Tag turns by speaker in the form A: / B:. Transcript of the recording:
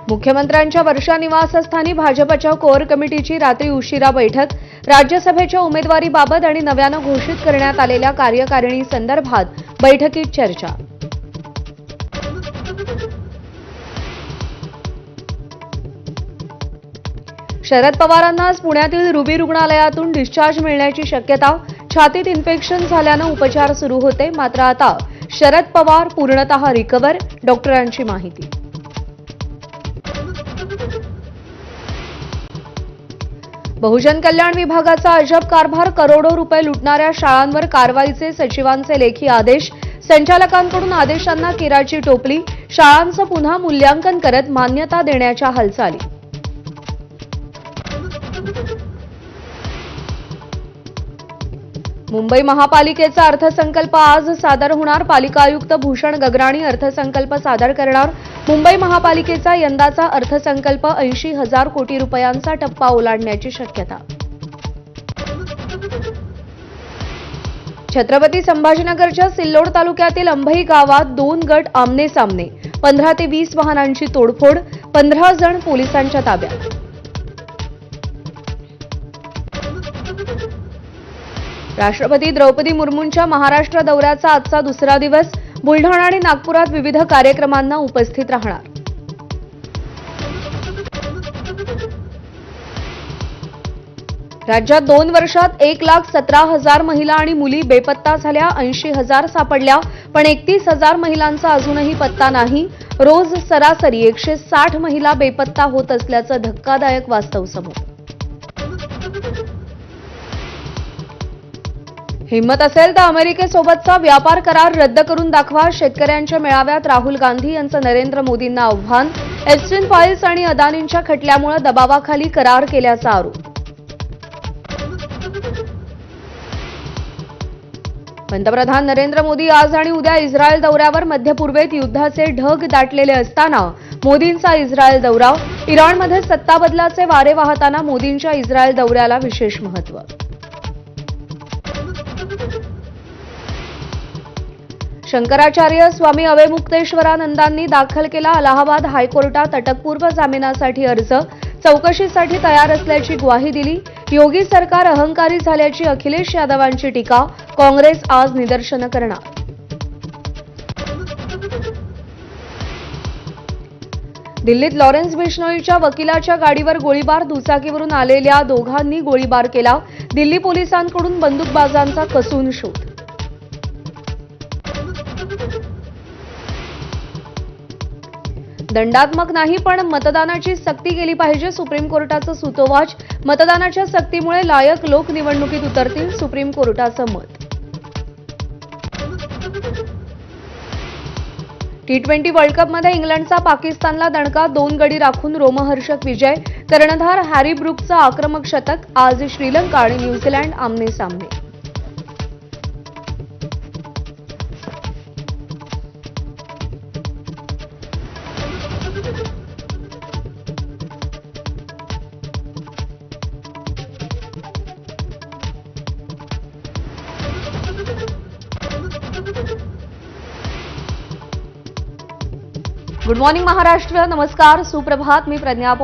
A: मुख्यमंत्र्यांच्या वर्षा निवासस्थानी भाजपच्या कोर कमिटीची रात्री उशिरा बैठक। राज्यसभेच्या उमेदवारीबाबत आणि नव्यानं घोषित करण्यात आलेल्या कार्यकारिणी संदर्भात बैठकीत चर्चा। शरद पवारांना आज पुण्यातील रुबी रुग्णालयातून डिस्चार्ज मिळण्याची शक्यता। छातीत इन्फेक्शन झाल्यानं उपचार सुरू होते, मात्र आता शरद पवार पूर्णतः रिकव्हर, डॉक्टरांची माहिती। बहुजन कल्याण विभागाचा अजब कारभार, करोडो रुपये लुटणाऱ्या शाळांवर कारवाईचे सचिवांचे लेखी आदेश। संचालकांकडून आदेशांना केराची टोपली, शाळांचं पुन्हा मूल्यांकन करत मान्यता देण्याच्या हालचाली। मुंबई महापालिकेचा अर्थसंकल्प आज सादर होणार। पालिका आयुक्त भूषण गगराणी अर्थसंकल्प सादर करणार। मुंबई महापालिकेचा यंदाचा अर्थसंकल्प 80,000 कोटी रुपयांचा टप्पा ओलांडण्याची शक्यता। छत्रपती संभाजीनगरच्या सिल्लोड तालुक्यातील अंभई गावात 2 गट आमने सामने, 15 ते 20 वाहनांची तोडफोड, 15 जण पोलिसांच्या ताब्यात। राष्ट्रपती द्रौपदी मुर्मूंच्या महाराष्ट्र दौऱ्याचा आजचा दुसरा दिवस। बुलढाणा आणि नागपुरात विविध कार्यक्रमांना उपस्थित राहणार। राज्यात 2 वर्षात 1,17,000 महिला आणि मुली बेपत्ता झाल्या, 80,000 सापडल्या, पण 31,000 महिलांचा अजूनही पत्ता नाही। रोज सरासरी 160 महिला बेपत्ता होत असल्याचं धक्कादायक वास्तव समोर। हिम्मत असेल तर अमेरिकेसोबतचा व्यापार करार रद्द करून दाखवा। शेतकऱ्यांच्या मेळाव्यात राहुल गांधी यांचं नरेंद्र मोदींना आव्हान। एप्स्टीन फाईल्स आणि अदानींच्या खटल्यामुळे दबावाखाली करार केल्याचा आरोप। पंतप्रधान नरेंद्र मोदी आज आणि उद्या इस्रायल दौऱ्यावर। मध्यपूर्वेत युद्धाचे ढग दाटलेले असताना मोदींचा इस्रायल दौरा। इराणमध्ये सत्ता बदलाचे वारे वाहताना मोदींच्या इस्रायल दौऱ्याला विशेष महत्त्व। शंकराचार्य स्वामी अवेमुक्तेश्वरानंदांनी दाखल केला अलाहाबाद हायकोर्टात अटकपूर्व जामिनासाठी अर्ज। चौकशीसाठी तयार असल्याची ग्वाही दिली। योगी सरकार अहंकारी झाल्याची अखिलेश यादवांची टीका। काँग्रेस आज निदर्शनं करणार। दिल्लीत लॉरेन्स बिश्नोईच्या वकिलाच्या गाडीवर गोळीबार, दुचाकीवरून आलेल्या दोघांनी गोळीबार केला। दिल्ली पोलिसांकडून बंदूकबाजांचा कसून शोध। दंडात्मक नाही पण मतदानाची सक्ती केली पाहिजे, सुप्रीम कोर्टाचं सूतोवाच। मतदानाच्या सक्तीमुळे लायक लोक निवडणुकीत उतरतील, सुप्रीम कोर्टाचं मत। T20 वर्ल्ड कपमध्ये इंग्लंडचा पाकिस्तानला दणका, 2 गडी राखून रोमहर्षक विजय। कर्णधार हॅरी ब्रूकचं आक्रमक शतक। आज श्रीलंका आणि न्यूझीलंड आमने सामने। गुड मॉर्निंग महाराष्ट्र, नमस्कार, सुप्रभात। मी प्रज्ञा